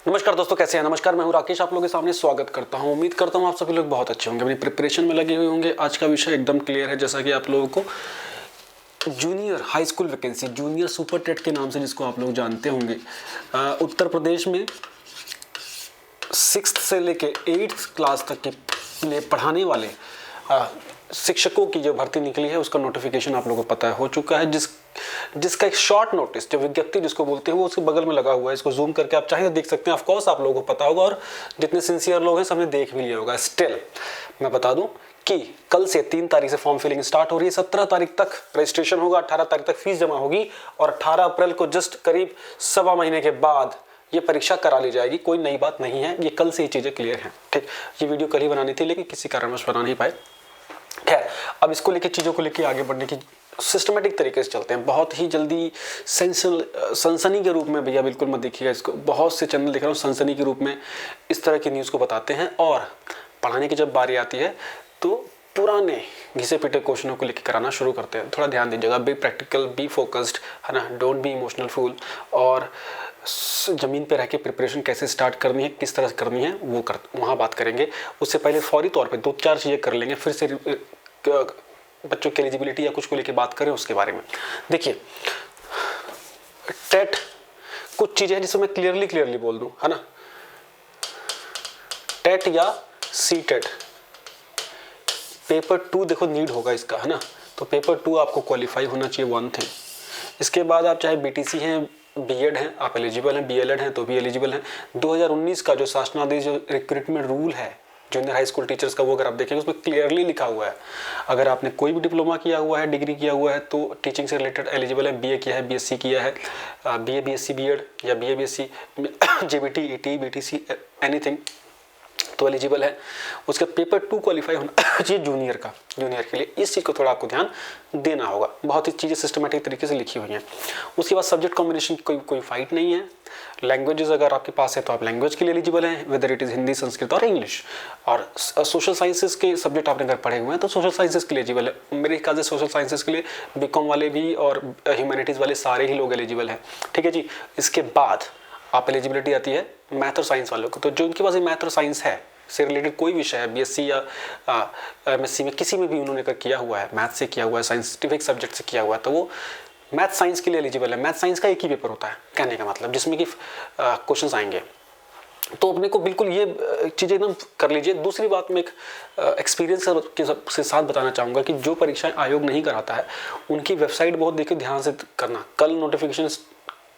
नमस्कार दोस्तों, कैसे हैं? नमस्कार, मैं हूं राकेश, आप लोगों के सामने स्वागत करता हूं। उम्मीद करता हूं आप सभी लोग बहुत अच्छे होंगे, अपनी प्रिपरेशन में लगे हुए होंगे। आज का विषय एकदम क्लियर है, जैसा कि आप लोगों को junior high school vacancy, junior super TET के नाम से जिसको आप लोग जानते होंगे, उत्तर प्रदेश में 6th से लेके 8th क्लास तक के लिए पढ़ाने वाले शिक्षकों की जो भर्ती निकली है उसका नोटिफिकेशन आप लोगों को पता है हो चुका है। जिसका एक शॉर्ट नोटिस, जो विज्ञप्ति जिसको बोलते हैं, वो उसके बगल में लगा हुआ है। इसको जूम करके आप चाहे तो देख सकते हैं। ऑफ कोर्स आप लोगों को पता होगा और जितने सिंसियर लोग हैं सबने देख भी लिया होगा। स्टिल मैं बता दूं कि कल से 3 तारीख से फॉर्म फिलिंग स्टार्ट हो रही है। 17 तारीख तक रजिस्ट्रेशन होगा, 18 तारीख तक फीस जमा होगी और 18 अप्रैल को जस्ट करीब 1.25 महीने के बाद ये परीक्षा करा ली जाएगी। कोई नई बात नहीं है, ये कल से ही चीज़ें क्लियर हैं। ठीक, ये वीडियो कल ही बनानी थी लेकिन किसी कारणवश बना नहीं पाए। खैर, अब इसको लेके चीज़ों को लेके आगे बढ़ने की सिस्टमेटिक तरीके से चलते हैं। बहुत ही जल्दी सनसनी के रूप में, भैया बिल्कुल मत देखिएगा इसको, बहुत से चैनल दिख रहा हूँ सनसनी के रूप में इस तरह की न्यूज़ को बताते हैं। और पढ़ाने की जब बारी आती है तो पुराने घिसे पिटे क्वेश्चनों को लेकर कराना शुरू करते हैं। थोड़ा ध्यान दीजिएगा, बी प्रैक्टिकल, बी फोकस्ड, है ना, डोंट बी इमोशनल फूल। और ज़मीन पे रह के प्रिपरेशन कैसे स्टार्ट करनी है, किस तरह से करनी है, वहाँ बात करेंगे। उससे पहले फौरी तौर पे 2-4 चीज़ें कर लेंगे, फिर से बच्चों की एलिजिबिलिटी या कुछ को लेके बात करें उसके बारे में। देखिए, टेट कुछ चीज़ें हैं जिसे मैं क्लियरली बोल दूं, है ना। टेट या सी टेट पेपर 2 देखो नीड होगा इसका, है ना। तो पेपर 2 आपको क्वालिफाई होना चाहिए, 1 थिंग। इसके बाद आप चाहे बीटीसी हैं, बीएड हैं, आप एलिजिबल हैं, बीएलएड हैं तो भी एलिजिबल हैं। 2019 का जो शासनादेश, जो रिक्रूटमेंट रूल है जूनियर हाई स्कूल टीचर्स का, वो अगर आप देखेंगे उसमें क्लियरली लिखा हुआ है, अगर आपने कोई भी डिप्लोमा किया हुआ है, डिग्री किया हुआ है तो टीचिंग से रिलेटेड एलिजिबल है। बीए किया है, बीएससी किया है, बीए बीएससी बीएड या BA BSc JBT, ET, BTC, anything तो एलिजिबल है। उसके पेपर 2 क्वालिफाई होना चाहिए जूनियर के लिए। इस चीज़ को थोड़ा आपको ध्यान देना होगा। बहुत ही चीज़ें सिस्टमेटिक तरीके से लिखी हुई हैं। उसके बाद सब्जेक्ट कॉम्बिनेशन की कोई फाइट नहीं है। लैंग्वेजेस अगर आपके पास है तो आप लैंग्वेज के लिए एलिजिबल हैं, whether it is Hindi, Sanskrit और इंग्लिश। और सोशल साइंसेस के सब्जेक्ट आपने अगर पढ़े हुए हैं तो सोशल साइंसेस के लिए एलिजिबल है। मेरे ख्याल से सोशल साइंसेस के लिए बीकॉम वाले भी और ह्यूमैनिटीज़ वाले सारे ही लोग एलिजिबल हैं। ठीक है जी। इसके बाद आप एलिजिबिलिटी आती है मैथ और साइंस वालों को। तो जो उनके पास मैथ और साइंस है से रिलेटेड कोई विषय है, बीएससी या एमएससी में किसी में भी उन्होंने अगर किया हुआ है, मैथ से किया हुआ है, साइंटिफिक सब्जेक्ट से किया हुआ है, तो वो मैथ साइंस के लिए एलिजिबल है। मैथ साइंस का एक ही पेपर होता है, कहने का मतलब, जिसमें कि क्वेश्चंस आएंगे। तो अपने को बिल्कुल ये चीज़ें एकदम कर लीजिए। दूसरी बात मैं एक एक्सपीरियंस के साथ बताना चाहूँगा कि जो परीक्षाएं आयोग नहीं कराता है उनकी वेबसाइट बहुत देखिए ध्यान से करना। कल नोटिफिकेशन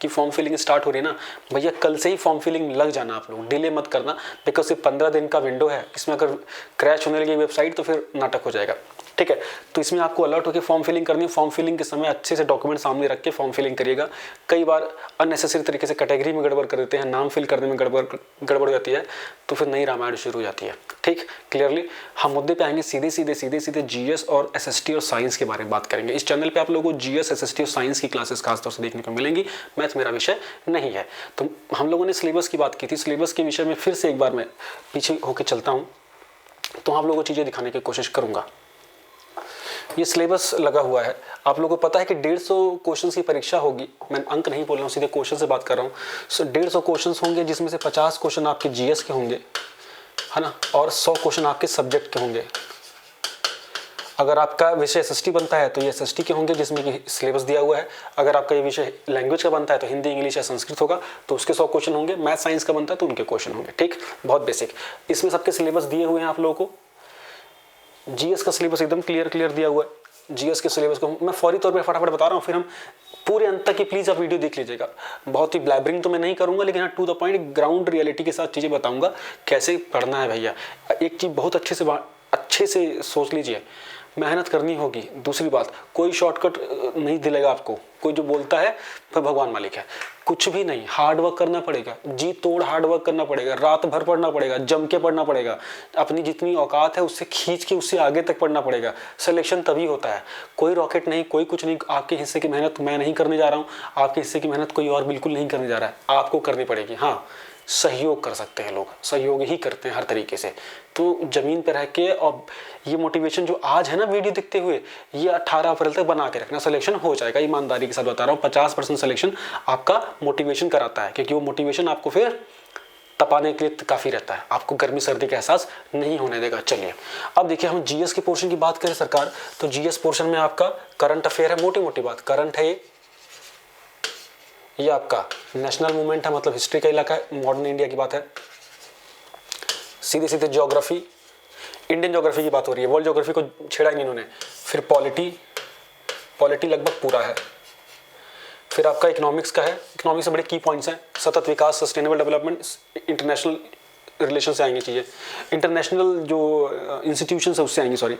की फॉर्म फिलिंग स्टार्ट हो रही है ना भैया, कल से ही फॉर्म फिलिंग लग जाना, आप लोग डिले मत करना। बिकॉज सिर्फ 15 दिन का विंडो है, इसमें अगर क्रैश होने लगी वेबसाइट तो फिर नाटक हो जाएगा। ठीक है, तो इसमें आपको अलर्ट होकर फॉर्म फिलिंग करनी है। फॉर्म फिलिंग के समय अच्छे से डॉक्यूमेंट सामने रख के फॉर्म फिलिंग करिएगा। कई बार अननेसेसरी तरीके से कैटेगरी में गड़बड़ कर देते हैं, नाम फिल करने में गड़बड़ हो जाती है, तो फिर नई रामायण शुरू हो जाती है। ठीक, क्लियरली हम मुद्दे पे आएंगे। सीधे जीएस और एसएसटी और साइंस के बारे में बात करेंगे। इस चैनल पे आप लोगों को जीएस, एसएसटी और साइंस की क्लासेस खासतौर से देखने को मिलेंगी। मैथ मेरा विषय नहीं है। तो हम लोगों ने सिलेबस की बात की थी। सिलेबस के विषय में फिर से एक बार मैं पीछे होकर चलता हूँ तो आप लोगों को चीज़ें दिखाने की कोशिश करूँगा। ये सिलेबस लगा हुआ है। आप लोगों को पता है कि 150 क्वेश्चंस की परीक्षा होगी। मैं अंक नहीं बोल रहा हूँ, सीधे क्वेश्चन से बात कर रहा हूँ। सो 150 क्वेश्चंस होंगे, जिसमें से 50 क्वेश्चन आपके जीएस के होंगे, है ना, और 100 क्वेश्चन आपके सब्जेक्ट के होंगे। अगर आपका विषय एसएसटी बनता है तो ये एसएसटी के होंगे, जिसमें कि सिलेबस दिया हुआ है। अगर आपका ये विषय लैंग्वेज का बनता है तो हिंदी, इंग्लिश या संस्कृत होगा तो उसके 100 क्वेश्चन होंगे। मैथ साइंस का बनता है तो उनके क्वेश्चन होंगे। ठीक, बहुत बेसिक। इसमें सबके सिलेबस दिए हुए हैं आप लोगों को। जीएस का सिलेबस एकदम क्लियर दिया हुआ है। जीएस के सिलेबस को मैं फौरी तौर पे फटाफट बता रहा हूँ, फिर हम पूरे अंत तक की प्लीज़ आप वीडियो देख लीजिएगा। बहुत ही ब्लैबरिंग तो मैं नहीं करूँगा, लेकिन हाँ to the point ground reality के साथ चीज़ें बताऊँगा कैसे पढ़ना है भैया। एक चीज़ बहुत अच्छे से सोच लीजिए, मेहनत करनी होगी। दूसरी बात, कोई शॉर्टकट नहीं दिलेगा आपको। कोई जो बोलता है वह भगवान मालिक है, कुछ भी नहीं। हार्ड वर्क करना पड़ेगा, जी तोड़ हार्ड वर्क करना पड़ेगा, रात भर पढ़ना पड़ेगा, जम के पढ़ना पड़ेगा, अपनी जितनी औकात है उससे खींच के उससे आगे तक पढ़ना पड़ेगा। सिलेक्शन तभी होता है। कोई रॉकेट नहीं, कोई कुछ नहीं। आपके हिस्से की मेहनत मैं नहीं करने जा रहा हूँ, आपके हिस्से की मेहनत कोई और बिल्कुल नहीं करने जा रहा है, आपको करनी पड़ेगी। हाँ, सहयोग कर सकते हैं लोग, सहयोग ही करते हैं हर तरीके से। तो ज़मीन पर रह के, और ये मोटिवेशन जो आज है ना वीडियो देखते हुए, ये 18 अप्रैल तक बना के रखना। सिलेक्शन हो जाएगा, ईमानदारी के साथ बता रहा हूँ। 50% सिलेक्शन आपका मोटिवेशन कराता है, क्योंकि वो मोटिवेशन आपको फिर तपाने के लिए काफ़ी रहता है, आपको गर्मी सर्दी का एहसास नहीं होने देगा। चलिए अब देखिए, हम जीएस के पोर्शन की बात करें सरकार, तो जीएस पोर्शन में आपका करंट अफेयर है, मोटी मोटी बात करंट है ये आपका नेशनल मूवमेंट है, मतलब हिस्ट्री का इलाका है, मॉडर्न इंडिया की बात है, सीधे सीधे ज्योग्राफी, इंडियन ज्योग्राफी की बात हो रही है, वर्ल्ड ज्योग्राफी को छेड़ा ही नहीं इन्होंने। फिर पॉलिटी लगभग पूरा है। फिर आपका इकोनॉमिक्स का है, इकोनॉमिक्स से बड़े की पॉइंट्स हैं, सतत विकास, सस्टेनेबल डेवलपमेंट, इंटरनेशनल रिलेशन से आएंगी चीज़ें, इंटरनेशनल जो इंस्टीट्यूशन है उससे आएंगी, सॉरी।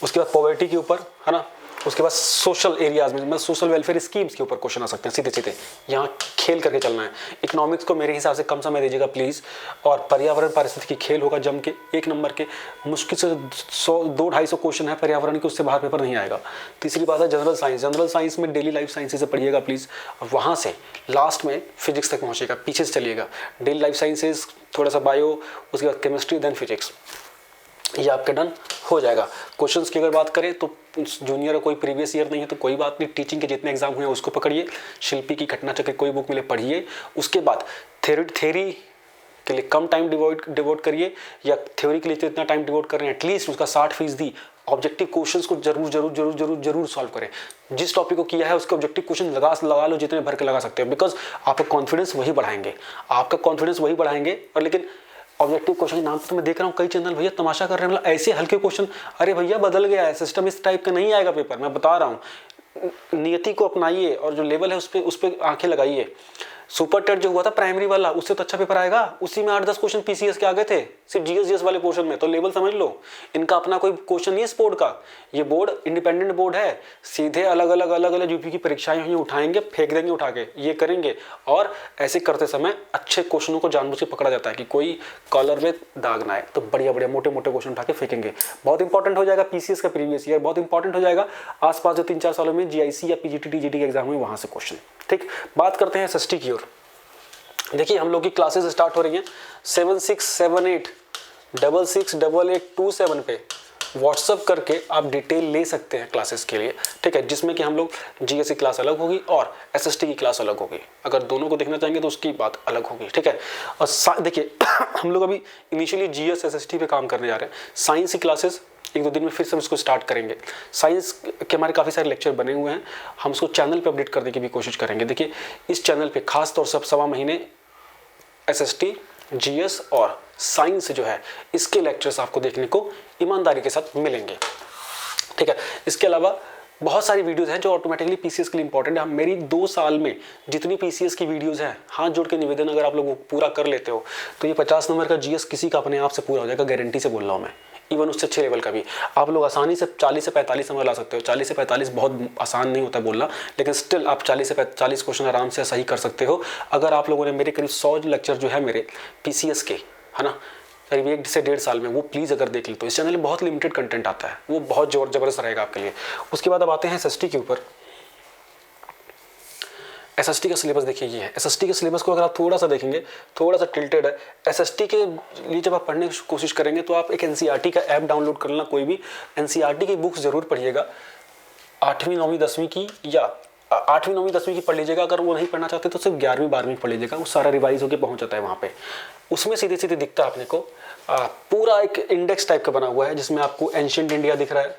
उसके बाद पॉवर्टी के ऊपर है ना, उसके बाद सोशल एरियाज में, मतलब सोशल वेलफेयर स्कीम्स के ऊपर क्वेश्चन आ सकते हैं सीधे सीधे, यहाँ खेल करके चलना है। इकोनॉमिक्स को मेरे हिसाब से कम समय दीजिएगा प्लीज़, और पर्यावरण पारिस्थितिकी खेल होगा जम के, 1 नंबर के मुश्किल से 100-250 क्वेश्चन है पर्यावरण के, उससे बाहर पेपर नहीं आएगा। तीसरी बात है जनरल साइंस में डेली लाइफ साइंसेज से पढ़िएगा प्लीज़, और वहाँ से लास्ट में फिजिक्स तक पहुँचेगा, पीछे से चलिएगा, डेली लाइफ साइंसेज, थोड़ा सा बायो, उसके बाद केमिस्ट्री, देन फिजिक्स, ये आपके डन हो जाएगा। क्वेश्चंस की अगर बात करें तो जूनियर कोई प्रीवियस ईयर नहीं है तो कोई बात नहीं, टीचिंग के जितने एग्जाम हुए हैं उसको पकड़िए, शिल्पी की घटना चक्र कोई बुक मिले पढ़िए, उसके बाद थ्योरी के लिए कम टाइम डिवोट करिए, या थ्योरी के लिए जितना टाइम डिवोट कर रहे हैं एटलीस्ट उसका 60% ऑब्जेक्टिव क्वेश्चंस को जरूर सॉल्व करें। जिस टॉपिक को किया है उसके ऑब्जेक्टिव क्वेश्चन लगा लो, जितने भर के लगा सकते हो, बिकॉज आपका कॉन्फिडेंस वही बढ़ाएंगे। और लेकिन ऑब्जेक्टिव क्वेश्चन के नाम पे तो मैं देख रहा हूँ कई चैनल भैया तमाशा कर रहे हैं, मतलब ऐसे हल्के क्वेश्चन, अरे भैया बदल गया है सिस्टम, इस टाइप का नहीं आएगा पेपर, मैं बता रहा हूँ। नियति को अपनाइए और जो लेवल है उस पर आंखें लगाइए। सुपर टेट जो हुआ था प्राइमरी वाला, उससे तो अच्छा पेपर आएगा, उसी में 8-10 क्वेश्चन पीसीएस के आ गए थे, सिर्फ जीएस वाले पोर्शन में, तो लेवल समझ लो। इनका अपना कोई क्वेश्चन नहीं है इस बोर्ड का, ये बोर्ड इंडिपेंडेंट बोर्ड है, सीधे अलग अलग यूपी की परीक्षाएं हुई उठाएंगे, फेंक देंगे उठा के, ये करेंगे। और ऐसे करते समय अच्छे क्वेश्चनों को जानबूझ के पकड़ा जाता है कि कोई कॉलर में दाग ना आए, तो बढ़िया मोटे क्वेश्चन उठा के फेंकेंगे। बहुत इंपॉर्टेंट हो जाएगा पीसीएस का प्रीवियस ईयर, बहुत इंपॉर्टेंट हो जाएगा आसपास जो 3-4 सालों में जीआईसी या पीजीटी टीजीटी के एग्जाम हुए वहां से क्वेश्चन। ठीक, बात करते हैं एसएसटी की ओर। देखिए हम लोग की क्लासेस स्टार्ट हो रही हैं 7678668827 पे व्हाट्सअप करके आप डिटेल ले सकते हैं क्लासेस के लिए, ठीक है, जिसमें कि हम लोग जीएस की क्लास अलग होगी और एसएसटी की क्लास अलग होगी। अगर दोनों को देखना चाहेंगे तो उसकी बात अलग होगी, ठीक है। और देखिए हम लोग अभी इनिशियली जीएस एसएसटी पे काम करने जा रहे हैं। साइंस की क्लासेस 1-2 दिन में फिर से हम इसको स्टार्ट करेंगे। साइंस के हमारे काफ़ी सारे लेक्चर बने हुए हैं, हम उसको चैनल पे अपडेट करने की भी कोशिश करेंगे। देखिए इस चैनल पे खास तौर से 1.25 महीने एसएसटी, जीएस और साइंस जो है इसके लेक्चर्स आपको देखने को ईमानदारी के साथ मिलेंगे, ठीक है। इसके अलावा बहुत सारी वीडियोस हैं जो ऑटोमेटिकली पीसीएस के लिए इंपॉर्टेंट है। मेरी 2 साल में जितनी पीसीएस की वीडियोस हैं, हाथ जोड़ के निवेदन, अगर आप लोग वो पूरा कर लेते हो तो ये 50 नंबर का जीएस किसी का अपने आप से पूरा हो जाएगा, गारंटी से बोल रहा हूँ मैं। इवन उससे अच्छे लेवल का भी आप लोग आसानी से 40 से 45 नंबर ला सकते हो। 40 से 45 बहुत आसान नहीं होता बोलना, लेकिन स्टिल आप 40 से 40 क्वेश्चन आराम से सही कर सकते हो अगर आप लोगों ने मेरे करीब 100 लेक्चर जो है मेरे पीसीएस के, है ना, करीब 1 से 1.5 साल में, वो प्लीज़ अगर देख ली तो इस चैनल में बहुत लिमिटेड कंटेंट आता है, वो बहुत ज़बरदस्त रहेगा आपके लिए। उसके बाद अब आते हैं एसएसटी के ऊपर। एसएसटी का सिलेबस देखिए ये है। एसएसटी के सिलेबस को अगर आप थोड़ा सा देखेंगे, थोड़ा सा टिल्टेड है। एसएसटी के लिए जब आप पढ़ने की कोशिश करेंगे तो आप एक एनसीईआरटी का ऐप डाउनलोड कर लेना, कोई भी एनसीईआरटी की बुक्स जरूर पढ़िएगा, 8वीं 9वीं 10वीं की, या 8वीं 9वीं 10वीं की पढ़ लीजिएगा। अगर वो नहीं पढ़ना चाहते तो सिर्फ 11वीं 12वीं पढ़ लीजिएगा, वो सारा रिवाइज होकर पहुंच जाता है वहाँ पे। उसमें सीधे सीधे दिखता है अपने को पूरा एक इंडेक्स टाइप का बना हुआ है जिसमें आपको एंशिएंट इंडिया दिख रहा है,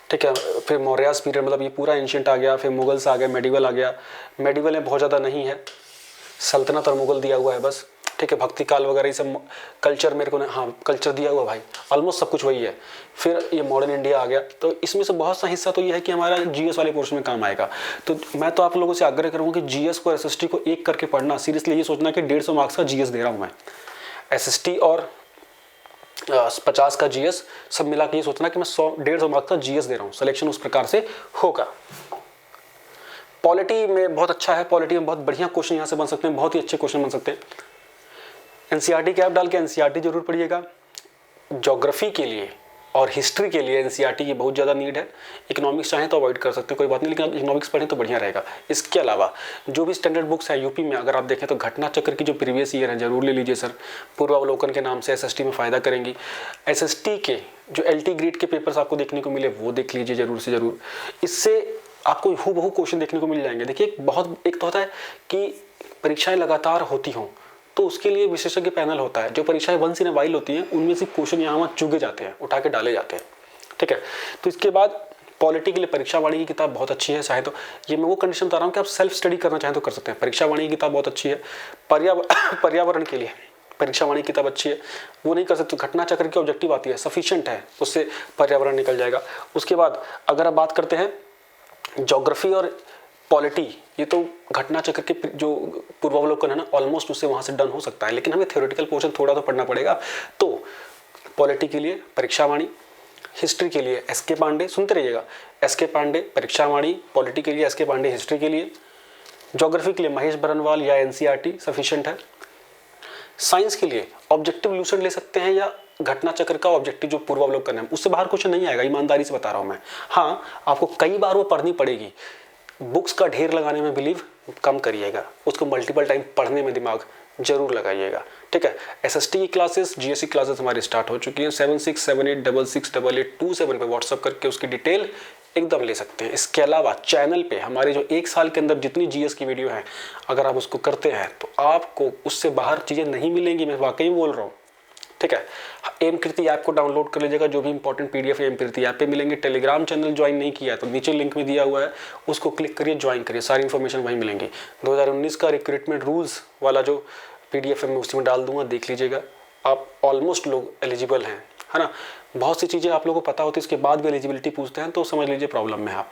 ठीक है, फिर मौर्यास पीरियड, मतलब ये पूरा एंशिएंट आ गया, फिर मुगल्स आ गए, मेडिवल आ गया। मेडिवल में बहुत ज़्यादा नहीं है, सल्तनत और मुगल दिया हुआ है बस, ठीक है। भक्ति काल वगैरह ये सब कल्चर मेरे को हाँ कल्चर दिया हुआ भाई, ऑलमोस्ट सब कुछ वही है। फिर ये मॉडर्न इंडिया आ गया, तो इसमें से बहुत सा हिस्सा तो ये है कि हमारा जीएस वाले पोर्शन में काम आएगा। तो मैं तो आप लोगों से आग्रह करूँगा कि जीएस को एसएसटी को एक करके पढ़ना। सीरियसली ये सोचना कि 150 मार्क्स का जीएस दे रहा हूँ मैं, एसएसटी और 50 का जीएस सब मिला के ये सोचना कि मैं 150 मार्क्स का जीएस दे रहा हूँ। सिलेक्शन उस प्रकार से होगा। पॉलिटी में बहुत अच्छा है, पॉलिटी में बहुत बढ़िया क्वेश्चन यहाँ से बन सकते हैं, बहुत ही अच्छे क्वेश्चन बन सकते हैं। एनसीईआरटी के ऐप डाल के एनसीईआरटी जरूर पढ़िएगा। ज्योग्राफी के लिए और हिस्ट्री के लिए एनसीईआरटी की बहुत ज़्यादा नीड है। इकोनॉमिक्स चाहें तो अवॉइड कर सकते हैं, कोई बात नहीं, लेकिन इकोनॉमिक्स पढ़ें तो बढ़िया रहेगा। इसके अलावा जो भी स्टैंडर्ड बुक्स हैं यूपी में, अगर आप देखें तो घटना चक्र की जो प्रीवियस ईयर है जरूर ले लीजिए सर, पूर्वावलोकन के नाम से एसएसटी में फ़ायदा करेंगी। एसएसटी के जो एलटी ग्रेड के पेपर्स आपको देखने को मिले वो देख लीजिए जरूर से ज़रूर, इससे आपको हूबहू क्वेश्चन देखने को मिल जाएंगे। देखिए एक तो होता है कि परीक्षाएं लगातार होती हों तो उसके लिए विशेषज्ञ पैनल होता है। जो परीक्षाएं वंस इन अ वाइल होती हैं उनमें से क्वेश्चन यहाँ वहाँ चुगे जाते हैं, उठा के डाले जाते हैं, ठीक है। तो इसके बाद पॉलिटी के लिए परीक्षा वाणी की किताब बहुत अच्छी है। चाहे तो ये मैं वो कंडीशन बता रहा हूँ कि आप सेल्फ स्टडी करना चाहें तो कर सकते हैं। परीक्षा वाणी की किताब बहुत अच्छी है। पर्यावरण के लिए परीक्षा वाणी की किताब अच्छी है, वो नहीं कर सकते। घटना चक्र की ऑब्जेक्टिव आती है, सफिशिएंट है, उससे पर्यावरण निकल जाएगा। उसके बाद अगर आप बात करते हैं ज्योग्राफी और पॉलिटी, ये तो घटना चक्र के जो पूर्वावलोकन है ना, ऑलमोस्ट उससे वहाँ से डन हो सकता है, लेकिन हमें थ्योरेटिकल पोर्शन थोड़ा तो पढ़ना पड़ेगा। तो पॉलिटी के लिए परीक्षा वाणी, हिस्ट्री के लिए एसके पांडे, सुनते रहिएगा, एसके पांडे परीक्षा वाणी, पॉलिटी के लिए एसके पांडे, हिस्ट्री के लिए, ज्योग्राफी के लिए महेश बरनवाल या एनसीईआरटी सफिशिएंट है। साइंस के लिए ऑब्जेक्टिव लूसेंट ले सकते हैं या घटना चक्र का ऑब्जेक्टिव जो पूर्वावलोकन है, उससे बाहर कुछ नहीं आएगा, ईमानदारी से बता रहा हूं मैं। हाँ, आपको कई बार वो पढ़नी पड़ेगी। बुक्स का ढेर लगाने में बिलीव कम करिएगा, उसको मल्टीपल टाइम पढ़ने में दिमाग जरूर लगाइएगा, ठीक है। एसएसटी की क्लासेस, जीएससी क्लासेस हमारी स्टार्ट हो चुकी हैं। 7678668827 पे व्हाट्सअप करके उसकी डिटेल एकदम ले सकते हैं। इसके अलावा चैनल पे हमारे जो 1 साल के अंदर जितनी जीएस की वीडियो हैं, अगर आप उसको करते हैं तो आपको उससे बाहर चीज़ें नहीं मिलेंगी, मैं वाकई बोल रहा हूँ, ठीक है। एम कृति ऐप को डाउनलोड कर लीजिएगा, जो भी इंपॉर्टेंट पीडीएफ एम कृति ऐप पे मिलेंगे। टेलीग्राम चैनल ज्वाइन नहीं किया है तो नीचे लिंक में दिया हुआ है, उसको क्लिक करिए, ज्वाइन करिए, सारी इन्फॉर्मेशन वहीं मिलेंगी। 2019 का रिक्रूटमेंट रूल्स वाला जो पीडीएफ है मैं उसी में डाल दूंगा, देख लीजिएगा। आप ऑलमोस्ट लोग एलिजिबल हैं, है ना। बहुत सी चीज़ें आप लोगों को पता होती है, उसके बाद भी एलिजिबिलिटी पूछते हैं तो समझ लीजिए प्रॉब्लम में आप।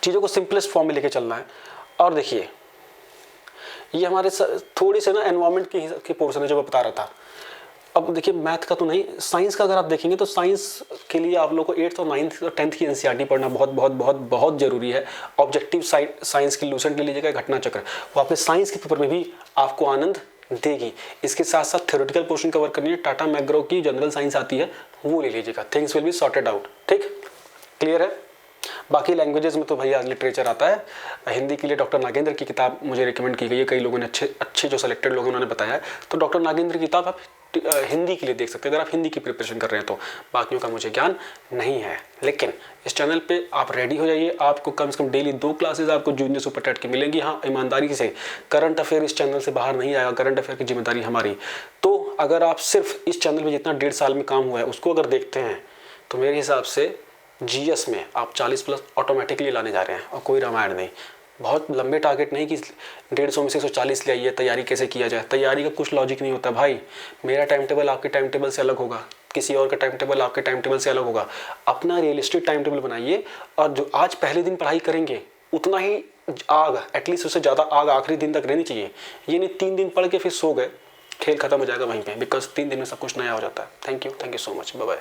चीज़ों को सिंपलेस्ट फॉर्म में लेके चलना है। और देखिए, ये हमारे थोड़ी से ना एनवायरनमेंट के पोर्शन है जो मैं बता रहा था। अब देखिए, मैथ का तो नहीं, साइंस का अगर आप देखेंगे तो साइंस के लिए आप लोगों को 8th और 9th और 10th की एनसीईआरटी पढ़ना बहुत बहुत बहुत बहुत जरूरी है। ऑब्जेक्टिव साइंस की लूसेंट ले लीजिएगा, घटना चक्र, वो आपके साइंस के पेपर में भी आपको आनंद देगी। इसके साथ साथ थ्योरेटिकल पोर्शन कवर करनी है। टाटा मैकग्रो की जनरल साइंस आती है, वो ले लीजिएगा। Things will be sorted out, ठीक, क्लियर है। बाकी लैंग्वेजेस में तो भैया लिटरेचर आता है। हिंदी के लिए डॉक्टर नागेंद्र की किताब मुझे रिकमेंड की गई है, कई लोगों ने अच्छे जो सेलेक्टेड लोग उन्होंने बताया है, तो डॉक्टर नागेंद्र की किताब आप हिंदी के लिए देख सकते हैं अगर आप हिंदी की प्रिपरेशन कर रहे हैं तो। बाकियों का मुझे ज्ञान नहीं है, लेकिन इस चैनल पे आप रेडी हो जाइए। आपको कम से कम डेली 2 क्लासेस आपको जूनियर सुपर टेट की मिलेंगी। हाँ, ईमानदारी से, करंट अफेयर इस चैनल से बाहर नहीं आएगा, करंट अफेयर की जिम्मेदारी हमारी। तो अगर आप सिर्फ इस चैनल में जितना 1.5 साल में काम हुआ है उसको अगर देखते हैं तो मेरे हिसाब से जीएस में आप 40+ ऑटोमेटिकली लाने जा रहे हैं, और कोई रामायण नहीं। बहुत लंबे टारगेट नहीं कि 150 में से 140 ले आइए, तैयारी कैसे किया जाए। तैयारी का कुछ लॉजिक नहीं होता भाई। मेरा टाइम टेबल आपके टाइम टेबल से अलग होगा, किसी और का टाइम टेबल आपके टाइम टेबल से अलग होगा। अपना रियलिस्टिक टाइम टेबल बनाइए, और जो आज पहले दिन पढ़ाई करेंगे उतना ही आग, एटलीस्ट उससे ज़्यादा आग आखिरी दिन तक रहनी चाहिए। ये नहीं 3 दिन पढ़ के फिर सो गए, खेल खत्म हो जाएगा वहीं पे, बिकॉज 3 दिन में सब कुछ नया हो जाता है। Thank you so much, bye bye.